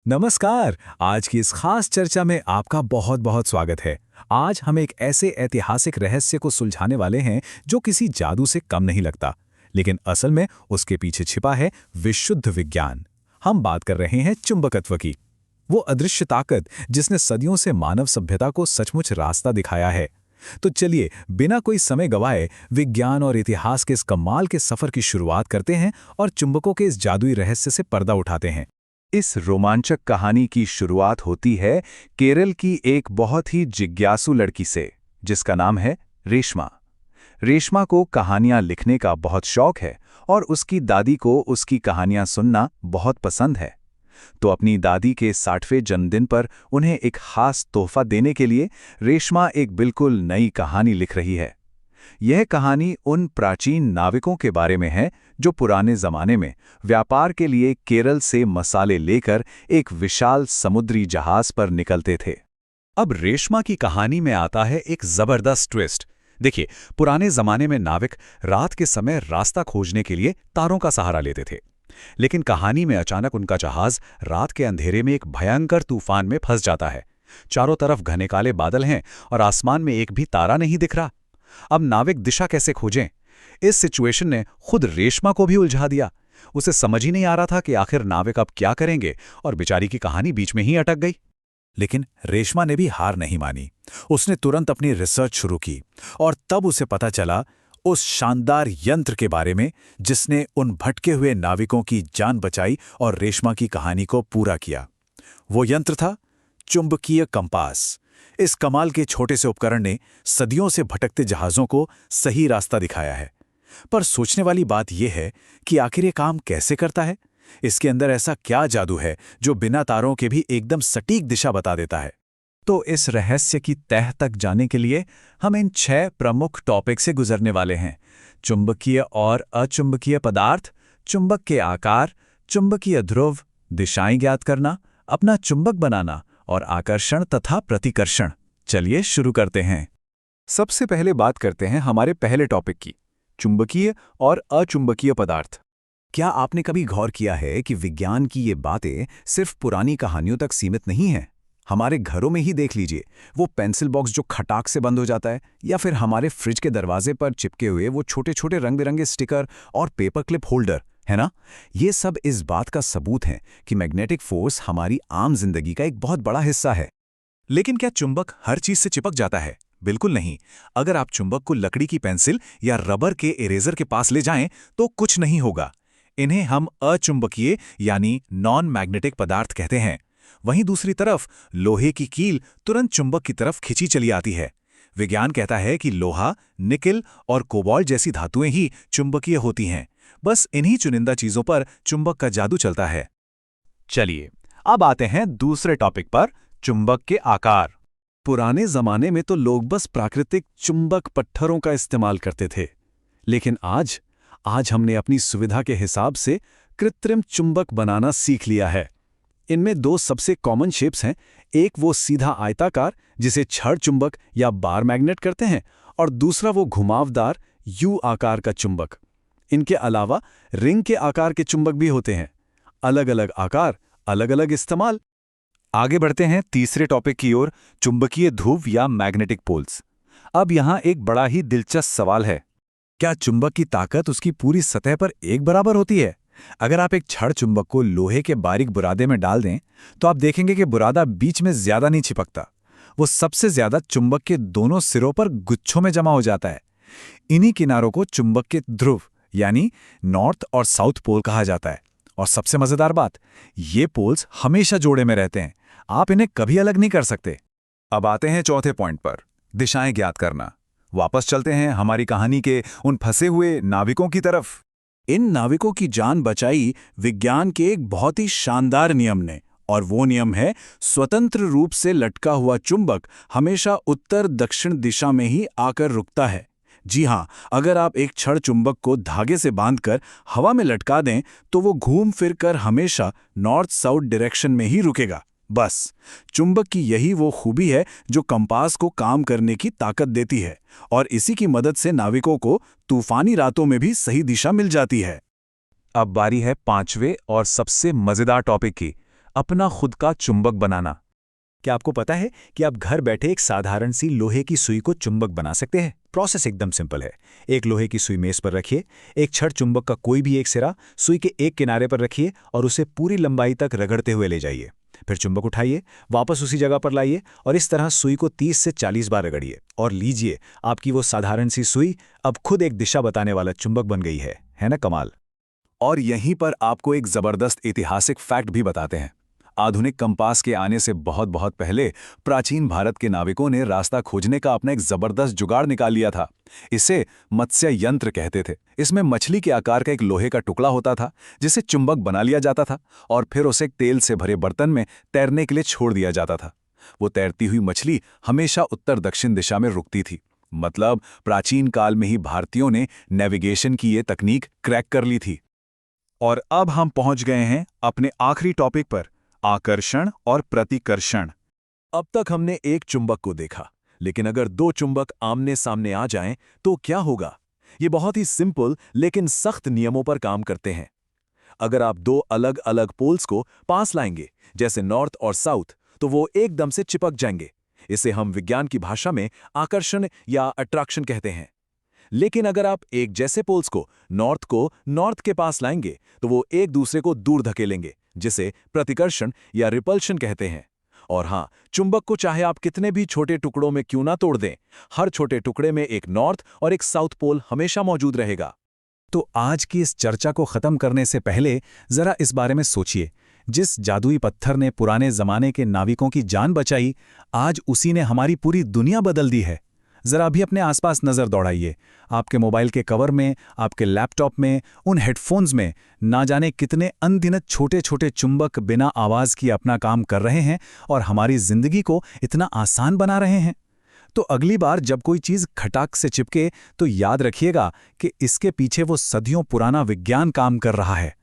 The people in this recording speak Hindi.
नमस्कार। आज की इस खास चर्चा में आपका बहुत बहुत स्वागत है। आज हम एक ऐसे ऐतिहासिक रहस्य को सुलझाने वाले हैं जो किसी जादू से कम नहीं लगता, लेकिन असल में उसके पीछे छिपा है विशुद्ध विज्ञान। हम बात कर रहे हैं चुंबकत्व की, वो अदृश्य ताकत जिसने सदियों से मानव सभ्यता को सचमुच रास्ता दिखाया है। तो चलिए बिना कोई समय गवाए विज्ञान और इतिहास के इस कमाल के सफर की शुरुआत करते हैं और चुंबकों के इस जादुई रहस्य से पर्दा उठाते हैं। इस रोमांचक कहानी की शुरुआत होती है केरल की एक बहुत ही जिज्ञासु लड़की से, जिसका नाम है रेशमा। रेशमा को कहानियां लिखने का बहुत शौक है और उसकी दादी को उसकी कहानियां सुनना बहुत पसंद है। तो अपनी दादी के 60वें जन्मदिन पर उन्हें एक खास तोहफा देने के लिए रेशमा एक बिल्कुल नई कहानी लिख रही है। यह कहानी उन प्राचीन नाविकों के बारे में है जो पुराने जमाने में व्यापार के लिए केरल से मसाले लेकर एक विशाल समुद्री जहाज पर निकलते थे। अब रेशमा की कहानी में आता है एक जबरदस्त ट्विस्ट। देखिए, पुराने जमाने में नाविक रात के समय रास्ता खोजने के लिए तारों का सहारा लेते थे, लेकिन कहानी में अचानक उनका जहाज रात के अंधेरे में एक भयंकर तूफान में फंस जाता है। चारों तरफ घने काले बादल हैं और आसमान में एक भी तारा नहीं दिख रहा। अब नाविक दिशा कैसे खोजें? इस सिचुएशन ने खुद रेशमा को भी उलझा दिया। उसे समझ ही नहीं आ रहा था कि आखिर नाविक अब क्या करेंगे, और बेचारी की कहानी बीच में ही अटक गई। लेकिन रेशमा ने भी हार नहीं मानी। उसने तुरंत अपनी रिसर्च शुरू की और तब उसे पता चला उस शानदार यंत्र के बारे में जिसने उन भटके हुए नाविकों की जान बचाई और रेशमा की कहानी को पूरा किया। वो यंत्र था चुंबकीय कंपास। इस कमाल के छोटे से उपकरण ने सदियों से भटकते जहाज़ों को सही रास्ता दिखाया है। पर सोचने वाली बात यह है कि आखिर ये काम कैसे करता है? इसके अंदर ऐसा क्या जादू है जो बिना तारों के भी एकदम सटीक दिशा बता देता है? तो इस रहस्य की तह तक जाने के लिए हम इन 6 प्रमुख टॉपिक से गुजरने वाले हैं। चुंबकीय और अचुंबकीय पदार्थ, चुंबक के आकार, चुंबकीय ध्रुव, दिशाएं ज्ञात करना, अपना चुंबक बनाना और आकर्षण तथा प्रतिकर्षण। चलिए शुरू करते हैं। सबसे पहले बात करते हैं हमारे पहले टॉपिक की, चुंबकीय और अचुंबकीय पदार्थ। क्या आपने कभी गौर किया है कि विज्ञान की ये बातें सिर्फ पुरानी कहानियों तक सीमित नहीं हैं? हमारे घरों में ही देख लीजिए, वो पेंसिल बॉक्स जो खटाक से बंद हो जाता है, या फिर हमारे फ्रिज के दरवाजे पर चिपके हुए वो छोटे छोटे रंग बिरंगे स्टिकर और पेपर क्लिप होल्डर, है ना? ये सब इस बात का सबूत है कि मैग्नेटिक फोर्स हमारी आम जिंदगी का एक बहुत बड़ा हिस्सा है। लेकिन क्या चुंबक हर चीज से चिपक जाता है? बिल्कुल नहीं। अगर आप चुंबक को लकड़ी की पेंसिल या रबर के इरेजर के पास ले जाएं तो कुछ नहीं होगा। इन्हें हम अचुंबकीय यानी नॉन मैग्नेटिक पदार्थ कहते हैं। वहीं दूसरी तरफ लोहे की कील तुरंत चुंबक की तरफ खिंची चली आती है। विज्ञान कहता है कि लोहा, निकेल और कोबाल्ट जैसी धातुएं ही चुंबकीय होती हैं। बस इन्हीं चुनिंदा चीजों पर चुंबक का जादू चलता है। चलिए अब आते हैं दूसरे टॉपिक पर, चुंबक के आकार। पुराने जमाने में तो लोग बस प्राकृतिक चुंबक पत्थरों का इस्तेमाल करते थे, लेकिन आज हमने अपनी सुविधा के हिसाब से कृत्रिम चुंबक बनाना सीख लिया है। इनमें 2 सबसे कॉमन शेप्स हैं। एक वो सीधा आयताकार जिसे छड़ चुंबक या बार मैग्नेट करते हैं, और दूसरा वो घुमावदार यू आकार का चुंबक। इनके अलावा रिंग के आकार के चुंबक भी होते हैं। अलग अलग आकार, अलग अलग इस्तेमाल। आगे बढ़ते हैं तीसरे टॉपिक की ओर, चुंबकीय ध्रुव या मैग्नेटिक पोल्स। अब यहां एक बड़ा ही दिलचस्प सवाल है, क्या चुंबक की ताकत उसकी पूरी सतह पर एक बराबर होती है? अगर आप एक छड़ चुंबक को लोहे के बारीक बुरादे में डाल दें तो आप देखेंगे कि बुरादा बीच में ज्यादा नहीं चिपकता। वो सबसे ज्यादा चुंबक के दोनों सिरों पर गुच्छों में जमा हो जाता है। इन्हीं किनारों को चुंबक के ध्रुव यानी नॉर्थ और साउथ पोल कहा जाता है। और सबसे मजेदार बात, ये पोल्स हमेशा जोड़े में रहते हैं। आप इन्हें कभी अलग नहीं कर सकते। अब आते हैं चौथे पॉइंट पर, दिशाएं ज्ञात करना। वापस चलते हैं हमारी कहानी के उन फंसे हुए नाविकों की तरफ। इन नाविकों की जान बचाई विज्ञान के एक बहुत ही शानदार नियम ने, और वो नियम है स्वतंत्र रूप से लटका हुआ चुंबक हमेशा उत्तर दक्षिण दिशा में ही आकर रुकता है। जी हाँ, अगर आप एक छड़ चुंबक को धागे से बांधकर हवा में लटका दें तो वो घूम फिर कर हमेशा नॉर्थ साउथ डायरेक्शन में ही रुकेगा। बस चुंबक की यही वो खूबी है जो कंपास को काम करने की ताकत देती है, और इसी की मदद से नाविकों को तूफानी रातों में भी सही दिशा मिल जाती है। अब बारी है 5वें और सबसे मजेदार टॉपिक की, अपना खुद का चुंबक बनाना। क्या आपको पता है कि आप घर बैठे एक साधारण सी लोहे की सुई को चुंबक बना सकते हैं? प्रोसेस एकदम सिंपल है। एक लोहे की सुई मेज पर रखिए, एक छड़ चुंबक का कोई भी एक सिरा सुई के एक किनारे पर रखिए और उसे पूरी लंबाई तक रगड़ते हुए ले जाइए। फिर चुंबक उठाइए, वापस उसी जगह पर लाइए और इस तरह सुई को 30 से 40 बार रगड़िए और लीजिए, आपकी वो साधारण सी सुई अब खुद एक दिशा बताने वाला चुंबक बन गई है ना कमाल? और यहीं पर आपको एक जबरदस्त ऐतिहासिक फैक्ट भी बताते हैं। आधुनिक कंपास के आने से बहुत बहुत पहले प्राचीन भारत के नाविकों ने रास्ता खोजने का अपना एक जबरदस्त जुगाड़ निकाल लिया था। इसे मत्स्य यंत्र कहते थे। इसमें मछली के आकार का एक लोहे का टुकड़ा होता था जिसे चुंबक बना लिया जाता था और फिर उसे तेल से भरे बर्तन में तैरने के लिए छोड़ दिया जाता था। वो तैरती हुई मछली हमेशा उत्तर दक्षिण दिशा में रुकती थी। मतलब प्राचीन काल में ही भारतीयों ने नेविगेशन की ये तकनीक क्रैक कर ली थी। और अब हम पहुंच गए हैं अपने आखिरी टॉपिक पर, आकर्षण और प्रतिकर्षण। अब तक हमने एक चुंबक को देखा, लेकिन अगर दो चुंबक आमने सामने आ जाएं तो क्या होगा? ये बहुत ही सिंपल लेकिन सख्त नियमों पर काम करते हैं। अगर आप दो अलग अलग पोल्स को पास लाएंगे, जैसे नॉर्थ और साउथ, तो वो एकदम से चिपक जाएंगे। इसे हम विज्ञान की भाषा में आकर्षण या अट्रैक्शन कहते हैं। लेकिन अगर आप एक जैसे पोल्स को नॉर्थ के पास लाएंगे, तो वो एक दूसरे को दूर धकेलेंगे, जिसे प्रतिकर्षण या रिपल्शन कहते हैं। और हाँ, चुंबक को चाहे आप कितने भी छोटे टुकड़ों में क्यों ना तोड़ दें, हर छोटे टुकड़े में एक नॉर्थ और एक साउथ पोल हमेशा मौजूद रहेगा। तो आज की इस चर्चा को खत्म करने से पहले जरा इस बारे में सोचिए, जिस जादुई पत्थर ने पुराने जमाने के नाविकों की जान बचाई, आज उसी ने हमारी पूरी दुनिया बदल दी है। जरा अभी अपने आसपास नजर दौड़ाइए। आपके मोबाइल के कवर में, आपके लैपटॉप में, उन हेडफोन्स में ना जाने कितने अनगिनत छोटे छोटे चुंबक बिना आवाज किए अपना काम कर रहे हैं और हमारी जिंदगी को इतना आसान बना रहे हैं। तो अगली बार जब कोई चीज खटाक से चिपके, तो याद रखिएगा कि इसके पीछे वो सदियों पुराना विज्ञान काम कर रहा है।